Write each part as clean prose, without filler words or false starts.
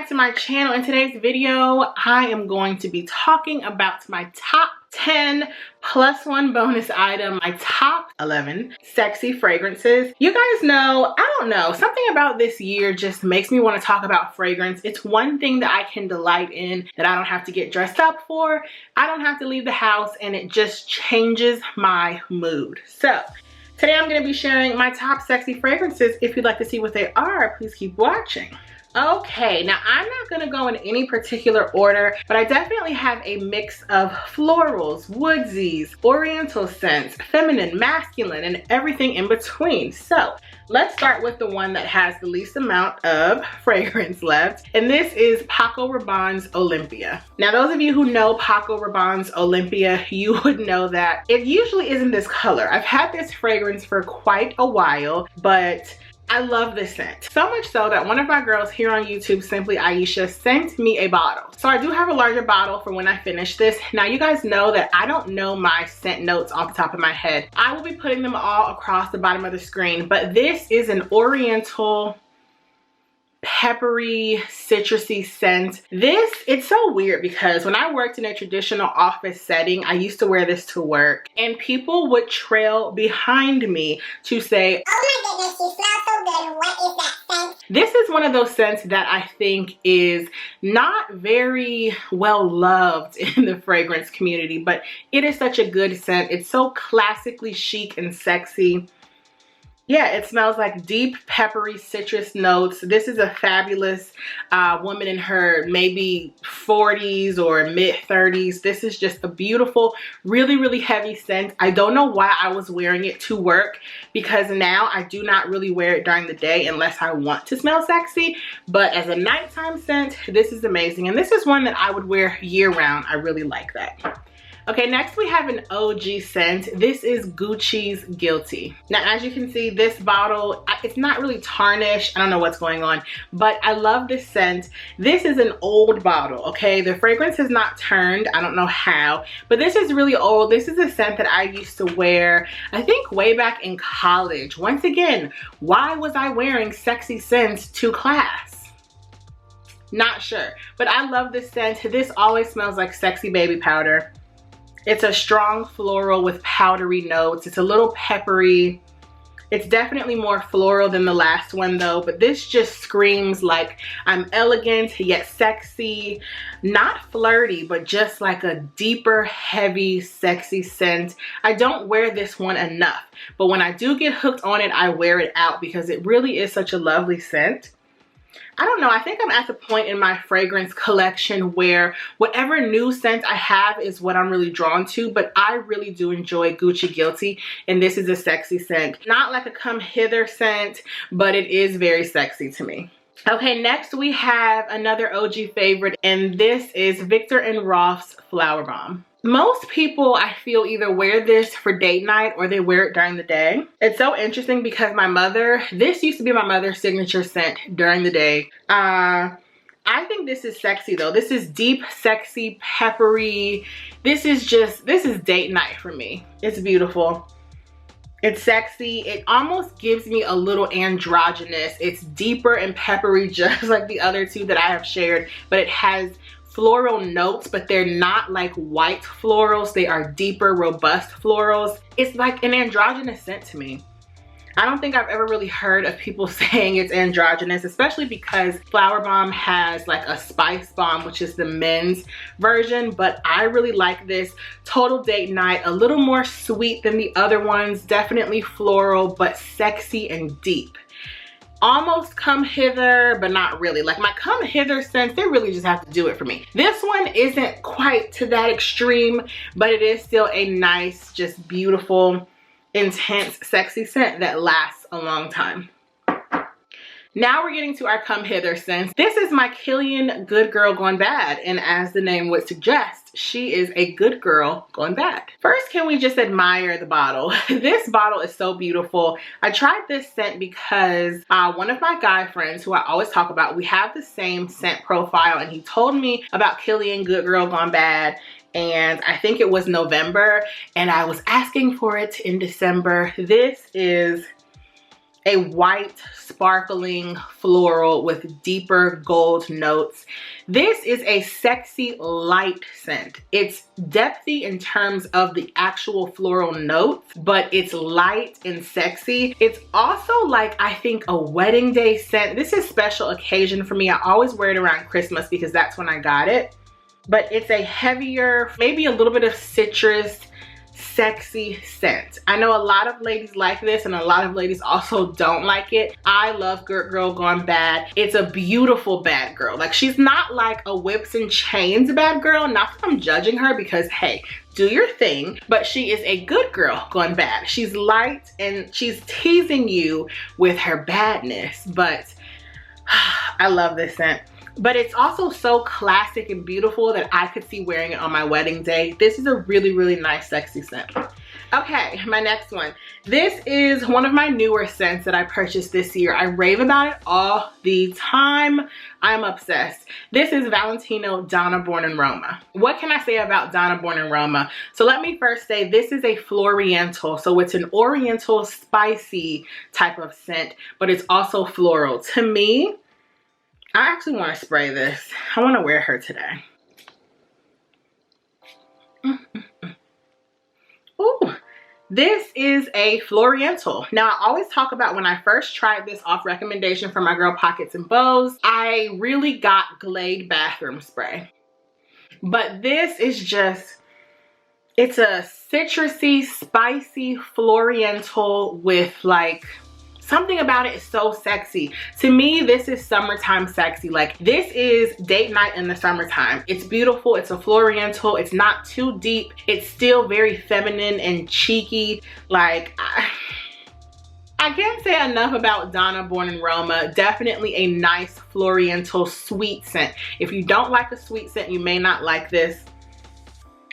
back to my channel. In today's video, I am going to be talking about my top 10 plus one bonus item, my top 11 sexy fragrances. You guys know, I don't know, something about this year just makes me want to talk about fragrance. It's one thing that I can delight in, that I don't have to get dressed up for. I don't have to leave the house, and it just changes my mood. So today I'm going to be sharing my top sexy fragrances. If you'd like to see what they are, please keep watching. Okay, now I'm not gonna go in any particular order, but I definitely have a mix of florals, woodsies, oriental scents, feminine, masculine, and everything in between. So let's start with the one that has the least amount of fragrance left, and this is Paco Rabanne's Olympia. Now those of you who know Paco Rabanne's Olympia, you would know that it usually isn't this color. I've had this fragrance for quite a while, but I love this scent. So much so that one of my girls here on YouTube, Simply Aisha, sent me a bottle. So I do have a larger bottle for when I finish this. Now you guys know that I don't know my scent notes off the top of my head. I will be putting them all across the bottom of the screen, but this is an oriental peppery citrusy scent. It's so weird because when I worked in a traditional office setting, I used to wear this to work, and people would trail behind me to say, "Oh my goodness, you smell so good. What is that scent?" This is one of those scents that I think is not very well loved in the fragrance community, but it is such a good scent. It's so classically chic and sexy. Yeah, it smells like deep, peppery citrus notes. This is a fabulous woman in her maybe 40s or mid 30s. This is just a beautiful, really, really heavy scent. I don't know why I was wearing it to work, because now I do not really wear it during the day unless I want to smell sexy. But as a nighttime scent, this is amazing. And this is one that I would wear year round. I really like that. Okay, next we have an OG scent. This is Gucci's Guilty. Now, as you can see, this bottle, it's not really tarnished. I don't know what's going on, but I love this scent. This is an old bottle, okay? The fragrance has not turned. I don't know how, but this is really old. This is a scent that I used to wear, I think, way back in college. Once again, why was I wearing sexy scents to class? Not sure, but I love this scent. This always smells like sexy baby powder. It's a strong floral with powdery notes. It's a little peppery. It's definitely more floral than the last one though, but this just screams like I'm elegant yet sexy, not flirty, but just like a deeper, heavy, sexy scent. I don't wear this one enough, but when I do get hooked on it, I wear it out because it really is such a lovely scent. I don't know, I think I'm at the point in my fragrance collection where whatever new scent I have is what I'm really drawn to, but I really do enjoy Gucci Guilty, and this is a sexy scent. Not like a come hither scent, but it is very sexy to me. Okay, next we have another OG favorite, and this is Viktor and Rolf's Flower Bomb. Most people, I feel, either wear this for date night or they wear it during the day. It's so interesting because this used to be my mother's signature scent during the day. I think this is sexy though. This is deep, sexy, peppery. This is date night for me. It's beautiful. It's sexy. It almost gives me a little androgynous. It's deeper and peppery just like the other two that I have shared, but it has floral notes, but they're not like white florals. They are deeper, robust florals. It's like an androgynous scent to me. I don't think I've ever really heard of people saying it's androgynous, especially because Flower Bomb has like a Spice Bomb, which is the men's version, but I really like this. Total date night, a little more sweet than the other ones, definitely floral, but sexy and deep. Almost come hither, but not really. Like my come hither scents, they really just have to do it for me. This one isn't quite to that extreme, but it is still a nice, just beautiful, intense, sexy scent that lasts a long time. Now we're getting to our come hither scents. This is my Kilian Good Girl Gone Bad, and as the name would suggest, she is a good girl gone bad. First, can we just admire the bottle? This bottle is so beautiful. I tried this scent because one of my guy friends who I always talk about, we have the same scent profile, and he told me about Kilian Good Girl Gone Bad, and I think it was November, and I was asking for it in December. This is a white sparkling floral with deeper gold notes. This is a sexy light scent. It's depthy in terms of the actual floral notes, but it's light and sexy. It's also like, I think, a wedding day scent. This is special occasion for me. I always wear it around Christmas because that's when I got it. But it's a heavier, maybe a little bit of citrus, sexy scent. I know a lot of ladies like this and a lot of ladies also don't like it. I love Good Girl Gone Bad. It's a beautiful bad girl. Like, she's not like a whips and chains bad girl. Not that I'm judging her, because hey, do your thing, but she is a good girl gone bad. She's light and she's teasing you with her badness, but I love this scent. But it's also so classic and beautiful that I could see wearing it on my wedding day. This is a really, really nice, sexy scent. Okay, my next one. This is one of my newer scents that I purchased this year. I rave about it all the time. I'm obsessed. This is Valentino Donna Born in Roma. What can I say about Donna Born in Roma? So let me first say this is a floriental. So it's an oriental spicy type of scent, but it's also floral. To me, I actually want to spray this. I want to wear her today. Ooh, this is a floriental. Now, I always talk about when I first tried this off recommendation from my girl Pockets and Bows, I really got Glade bathroom spray. But this is just, it's a citrusy, spicy floriental with like, something about it is so sexy. To me, this is summertime sexy. Like, this is date night in the summertime. It's beautiful. It's a floriental. It's not too deep. It's still very feminine and cheeky. Like, I can't say enough about Donna Born in Roma. Definitely a nice floriental sweet scent. If you don't like a sweet scent, you may not like this.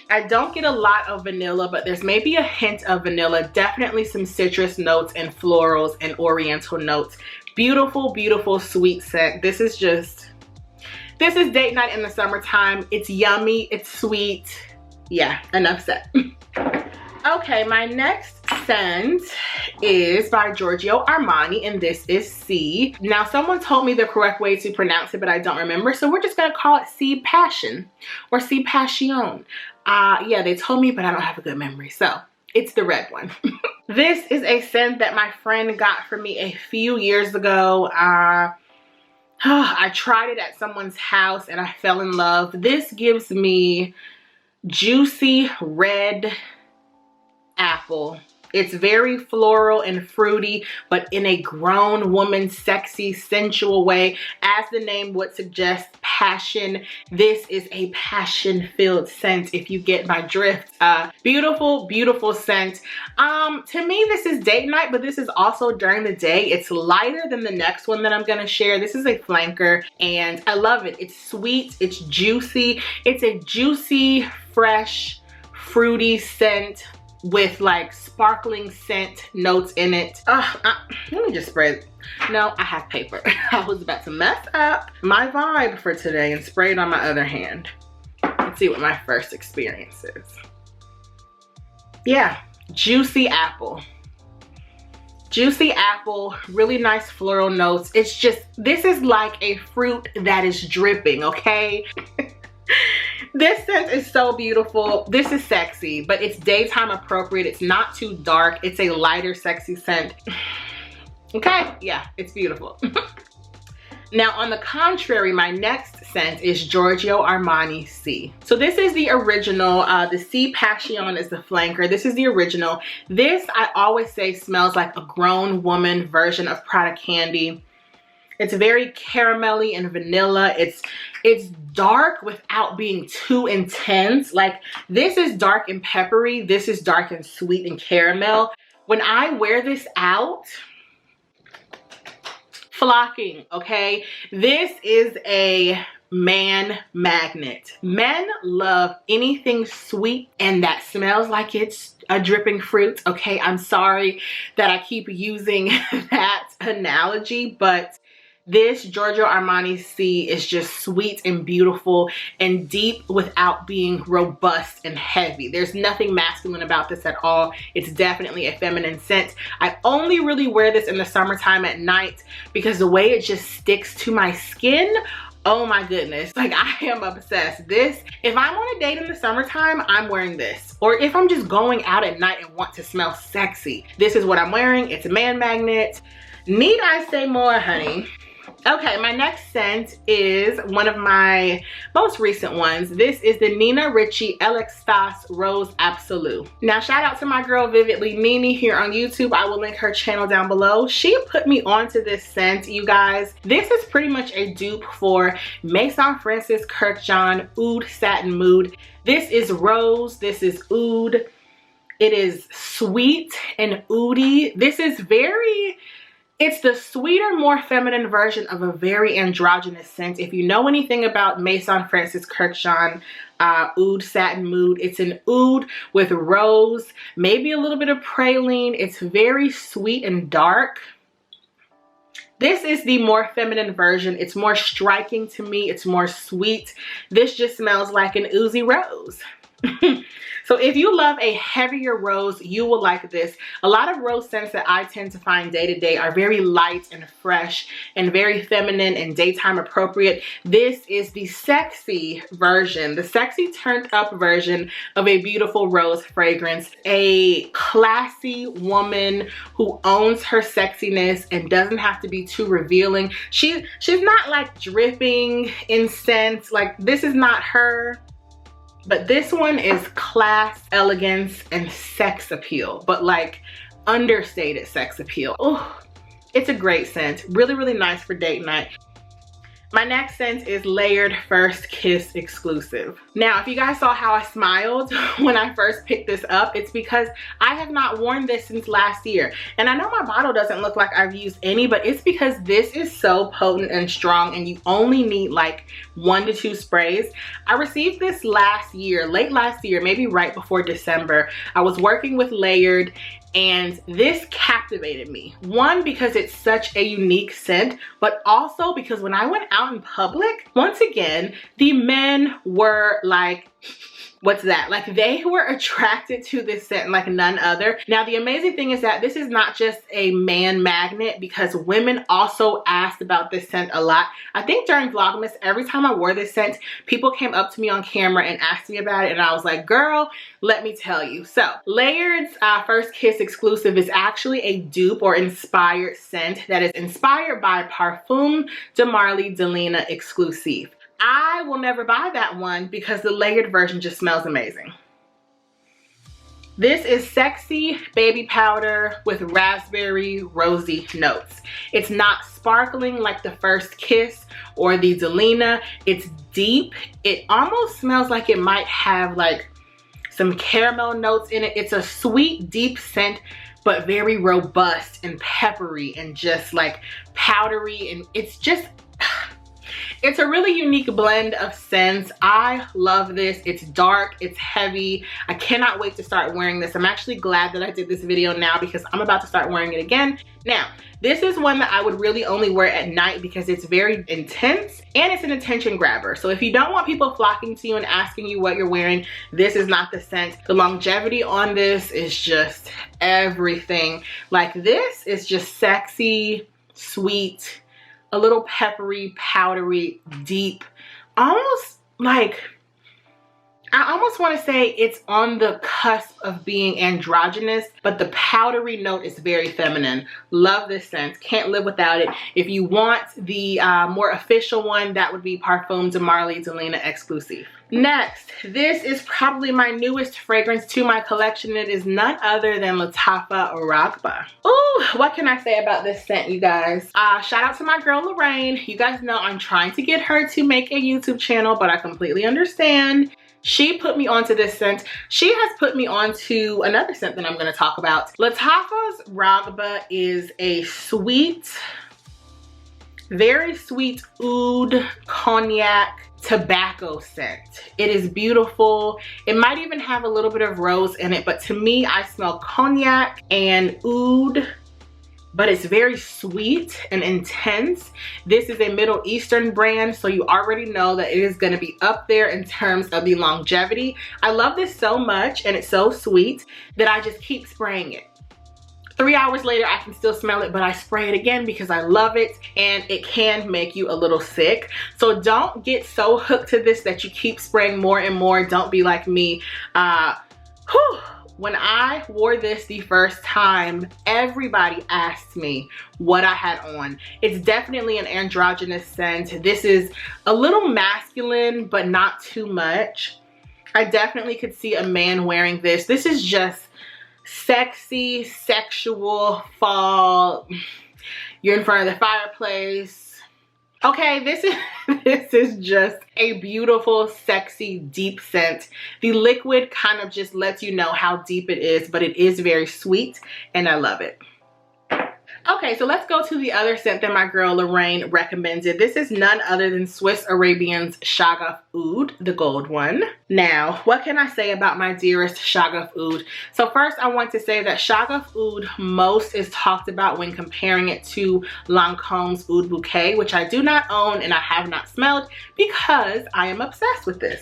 I don't get a lot of vanilla, but there's maybe a hint of vanilla. Definitely some citrus notes and florals and oriental notes. Beautiful, beautiful sweet scent. This is date night in the summertime. It's yummy, it's sweet. Yeah, enough said. Okay, my next scent is by Giorgio Armani, and this is C. Now, someone told me the correct way to pronounce it, but I don't remember, so we're just gonna call it C Passion or C Passion. Yeah, they told me, but I don't have a good memory, so it's the red one. This is a scent that my friend got for me a few years ago. I tried it at someone's house and I fell in love. This gives me juicy red apple. It's very floral and fruity, but in a grown woman, sexy, sensual way. As the name would suggest, passion. This is a passion-filled scent, if you get my drift. Beautiful, beautiful scent. To me, this is date night, but this is also during the day. It's lighter than the next one that I'm gonna share. This is a flanker, and I love it. It's sweet, it's juicy. It's a juicy, fresh, fruity scent with like sparkling scent notes in it. Let me just spray it. No, I have paper. I was about to mess up my vibe for today and spray it on my other hand. Let's see what my first experience is. Yeah, juicy apple. Juicy apple, really nice floral notes. It's just, this is like a fruit that is dripping, okay? This scent is so beautiful. This is sexy, but it's daytime appropriate. It's not too dark. It's a lighter, sexy scent. Okay, yeah, it's beautiful. Now, on the contrary, my next scent is Giorgio Armani C. So this is the original. The C Passion is the flanker. This is the original. This, I always say, smells like a grown woman version of Prada Candy. It's very caramelly and vanilla. It's dark without being too intense. Like, this is dark and peppery. This is dark and sweet and caramel. When I wear this out, flocking, okay? This is a man magnet. Men love anything sweet and that smells like it's a dripping fruit, okay? I'm sorry that I keep using that analogy, but This Giorgio Armani C is just sweet and beautiful and deep without being robust and heavy. There's nothing masculine about this at all. It's definitely a feminine scent. I only really wear this in the summertime at night because the way it just sticks to my skin, oh my goodness, like I am obsessed. This, if I'm on a date in the summertime, I'm wearing this. Or if I'm just going out at night and want to smell sexy, this is what I'm wearing. It's a man magnet. Need I say more, honey? Okay, my next scent is one of my most recent ones. This is the Nina Ricci Eloquii Rose Absolute. Now, shout out to my girl Vividly Nini here on YouTube. I will link her channel down below. She put me onto this scent, you guys. This is pretty much a dupe for Maison Francis Kurkdjian Oud Satin Mood. This is rose, this is oud. It is sweet and oudy. This is it's the sweeter, more feminine version of a very androgynous scent. If you know anything about Maison Francis Kurkdjian Oud Satin Mood, it's an oud with rose, maybe a little bit of praline. It's very sweet and dark. This is the more feminine version. It's more striking to me. It's more sweet. This just smells like an oozy rose. So if you love a heavier rose, you will like this. A lot of rose scents that I tend to find day to day are very light and fresh and very feminine and daytime appropriate. This is the sexy version, the sexy turned up version of a beautiful rose fragrance. A classy woman who owns her sexiness and doesn't have to be too revealing. She's not like dripping in scent. Like, this is not her. But this one is class, elegance, and sex appeal, but like understated sex appeal. Oh, it's a great scent. Really, really nice for date night. My next scent is Layered First Kiss Exclusive. Now, if you guys saw how I smiled when I first picked this up, it's because I have not worn this since last year. And I know my bottle doesn't look like I've used any, but it's because this is so potent and strong and you only need like 1 to 2 sprays. I received this last year, late last year, maybe right before December. I was working with Layered and this captivated me. One, because it's such a unique scent, but also because when I went out in public, once again, the men were like, what's that? Like, they were attracted to this scent like none other. Now, the amazing thing is that this is not just a man magnet because women also asked about this scent a lot. I think during Vlogmas, every time I wore this scent, people came up to me on camera and asked me about it. And I was like, girl, let me tell you. So Layered's First Kiss Exclusive is actually a dupe or inspired scent that is inspired by Parfum de Marly Delina Exclusive. I will never buy that one because the Layered version just smells amazing. This is sexy baby powder with raspberry rosy notes. It's not sparkling like the First Kiss or the Delina. It's deep. It almost smells like it might have like some caramel notes in it. It's a sweet, deep scent, but very robust and peppery and just like powdery, and it's just, it's a really unique blend of scents. I love this. It's dark, it's heavy. I cannot wait to start wearing this. I'm actually glad that I did this video now because I'm about to start wearing it again. Now, this is one that I would really only wear at night because it's very intense and it's an attention grabber. So if you don't want people flocking to you and asking you what you're wearing, this is not the scent. The longevity on this is just everything. Like, this is just sexy, sweet, a little peppery, powdery, deep, almost like, I almost want to say it's on the cusp of being androgynous, but the powdery note is very feminine. Love this scent. Can't live without it. If you want the more official one, that would be Parfum de Marly Delina Exclusive. Next, this is probably my newest fragrance to my collection. It is none other than Latakia Rocba. Ooh, what can I say about this scent, you guys? Shout out to my girl Lorraine. You guys know I'm trying to get her to make a YouTube channel, but I completely understand. She put me onto this scent. She has put me onto another scent that I'm going to talk about. Latakia Rocba is a sweet, very sweet oud cognac tobacco scent. It is beautiful. It might even have a little bit of rose in it, but to me, I smell cognac and oud but it's very sweet and intense. This is a Middle Eastern brand, so you already know that it is going to be up there in terms of the longevity. I love this so much, and it's so sweet that I just keep spraying it. 3 hours later, I can still smell it, but I spray it again because I love it, and it can make you a little sick. So don't get so hooked to this that you keep spraying more and more. Don't be like me. When I wore this the first time, everybody asked me what I had on. It's definitely an androgynous scent. This is a little masculine, but not too much. I definitely could see a man wearing this. This is just sexy, sexual, fall. You're in front of the fireplace. Okay, this is just a beautiful, sexy, deep scent. The liquid kind of just lets you know how deep it is, but it is very sweet, and I love it. Okay, so let's go to the other scent that my girl Lorraine recommended. This is none other than Swiss Arabian's Shagaf Oud, the gold one. Now, what can I say about my dearest Shagaf Oud? So first, I want to say that Shagaf Oud most is talked about when comparing it to Lancome's Oud Bouquet, which I do not own and I have not smelled because I am obsessed with this.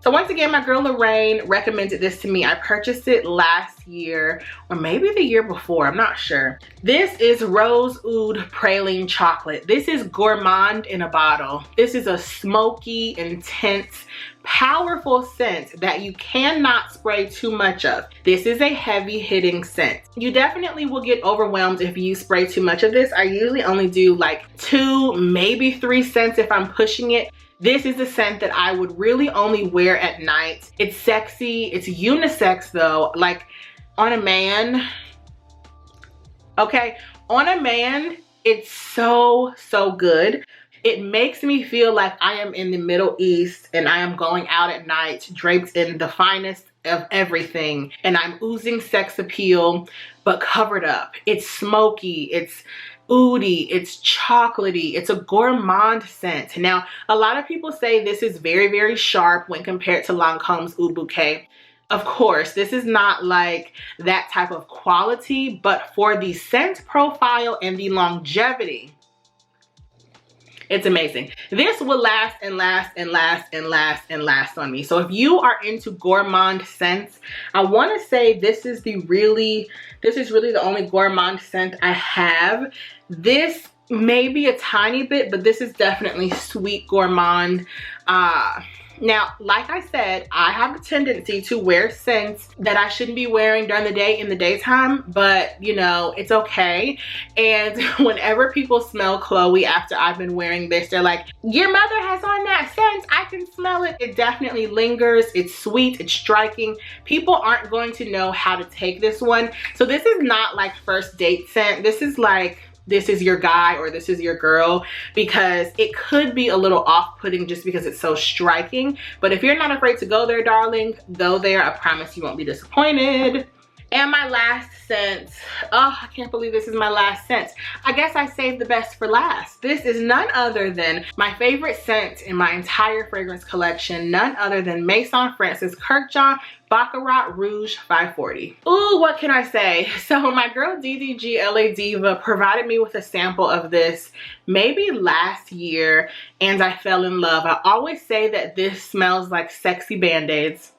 So once again, my girl Lorraine recommended this to me. I purchased it last year or maybe the year before, I'm not sure. This is Rose Oud Praline Chocolate. This is Gourmand in a bottle. This is a smoky, intense, powerful scent that you cannot spray too much of. This is a heavy hitting scent. You definitely will get overwhelmed if you spray too much of this. I usually only do like 2, maybe 3 scents if I'm pushing it. This is a scent that I would really only wear at night. It's sexy, it's unisex though, like on a man, okay? On a man, it's so, so good. It makes me feel like I am in the Middle East and I am going out at night draped in the finest of everything, and I'm oozing sex appeal, but covered up. It's smoky, it's oudy, it's chocolatey, it's a gourmand scent. Now, a lot of people say this is very, very sharp when compared to Lancome's Oud Bouquet. Of course, this is not like that type of quality, but for the scent profile and the longevity, it's amazing. This will last and last and last and last and last on me. So if you are into gourmand scents, I want to say this is really the only gourmand scent I have. This may be a tiny bit, but this is definitely sweet gourmand. Now, like I said, I have a tendency to wear scents that I shouldn't be wearing during the day in the daytime, but you know, it's okay. And whenever people smell Chloe after I've been wearing this, they're like, your mother has on that scent, I can smell it. It definitely lingers, it's sweet, it's striking. People aren't going to know how to take this one. So this is not like first date scent. This is like, this is your guy or this is your girl, because it could be a little off-putting just because it's so striking. But if you're not afraid to go there, darling, go there. I promise you won't be disappointed. And my last scent, oh, I can't believe this is my last scent. I guess I saved the best for last. This is none other than my favorite scent in my entire fragrance collection, none other than Maison Francis Kurkdjian Baccarat Rouge 540. Ooh, what can I say? So my girl DDG LA Diva provided me with a sample of this maybe last year, and I fell in love. I always say that this smells like sexy Band-Aids.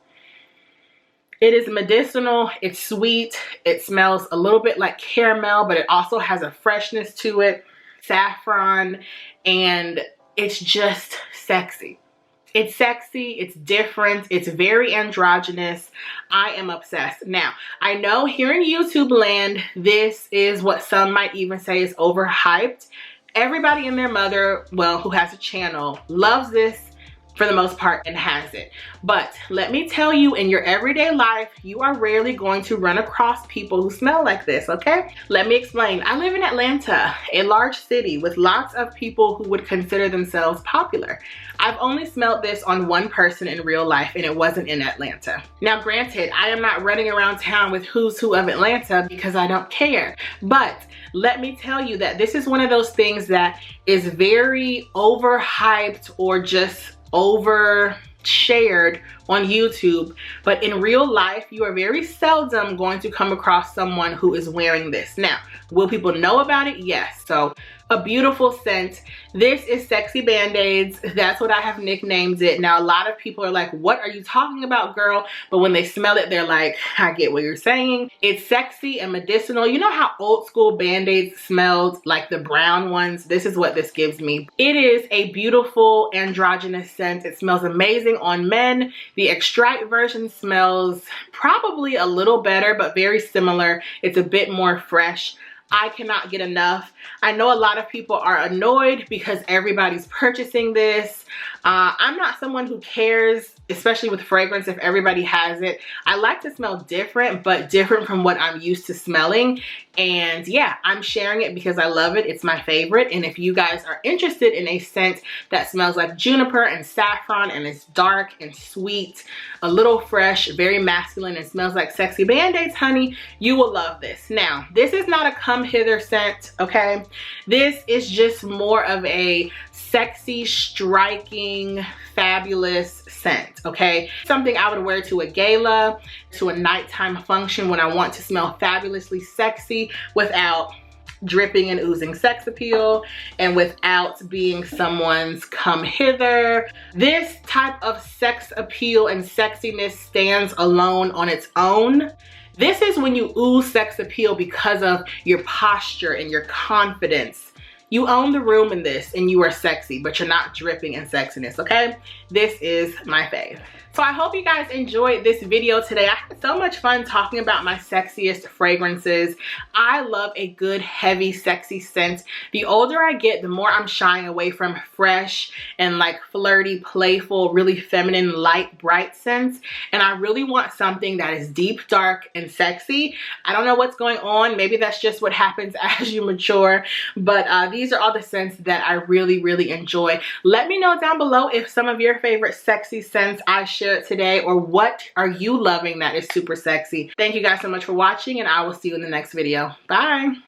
It is medicinal, it's sweet, it smells a little bit like caramel, but it also has a freshness to it, saffron, and it's just sexy. It's sexy, it's different, it's very androgynous. I am obsessed. Now, I know here in YouTube land, this is what some might even say is overhyped. Everybody and their mother, well, who has a channel, loves this for the most part and has it. But let me tell you, in your everyday life, you are rarely going to run across people who smell like this, okay? Let me explain. I live in Atlanta, a large city with lots of people who would consider themselves popular. I've only smelled this on one person in real life, and it wasn't in Atlanta. Now, granted, I am not running around town with who's who of Atlanta because I don't care. But let me tell you that this is one of those things that is very overhyped or just overshared on YouTube, but in real life, you are very seldom going to come across someone who is wearing this. Now, will people know about it? Yes. So a beautiful scent. This is Sexy Band-Aids. That's what I have nicknamed it. Now, a lot of people are like, what are you talking about, girl? But when they smell it, they're like, I get what you're saying. It's sexy and medicinal. You know how old school Band-Aids smelled, like the brown ones? This is what this gives me. It is a beautiful androgynous scent. It smells amazing on men. The extract version smells probably a little better, but very similar. It's a bit more fresh. I cannot get enough. I know a lot of people are annoyed because everybody's purchasing this. I'm not someone who cares, especially with fragrance, if everybody has it. I like to smell different, but different from what I'm used to smelling. And yeah, I'm sharing it because I love it. It's my favorite. And if you guys are interested in a scent that smells like juniper and saffron and it's dark and sweet, a little fresh, very masculine, and smells like Sexy Band-Aids, honey, you will love this. Now, this is not a come hither scent, okay? This is just more of a sexy, striking, fabulous scent, okay? Something I would wear to a gala, to a nighttime function when I want to smell fabulously sexy without dripping and oozing sex appeal and without being someone's come hither. This type of sex appeal and sexiness stands alone on its own. This is when you ooze sex appeal because of your posture and your confidence. You own the room in this and you are sexy, but you're not dripping in sexiness, okay? This is my fave. So I hope you guys enjoyed this video today. I had so much fun talking about my sexiest fragrances. I love a good, heavy, sexy scent. The older I get, the more I'm shying away from fresh and like flirty, playful, really feminine, light, bright scents. And I really want something that is deep, dark, and sexy. I don't know what's going on. Maybe that's just what happens as you mature. But these are all the scents that I really, really enjoy. Let me know down below if some of your favorite sexy scents I shared today, or what are you loving that is super sexy. Thank you guys so much for watching, and I will see you in the next video. Bye.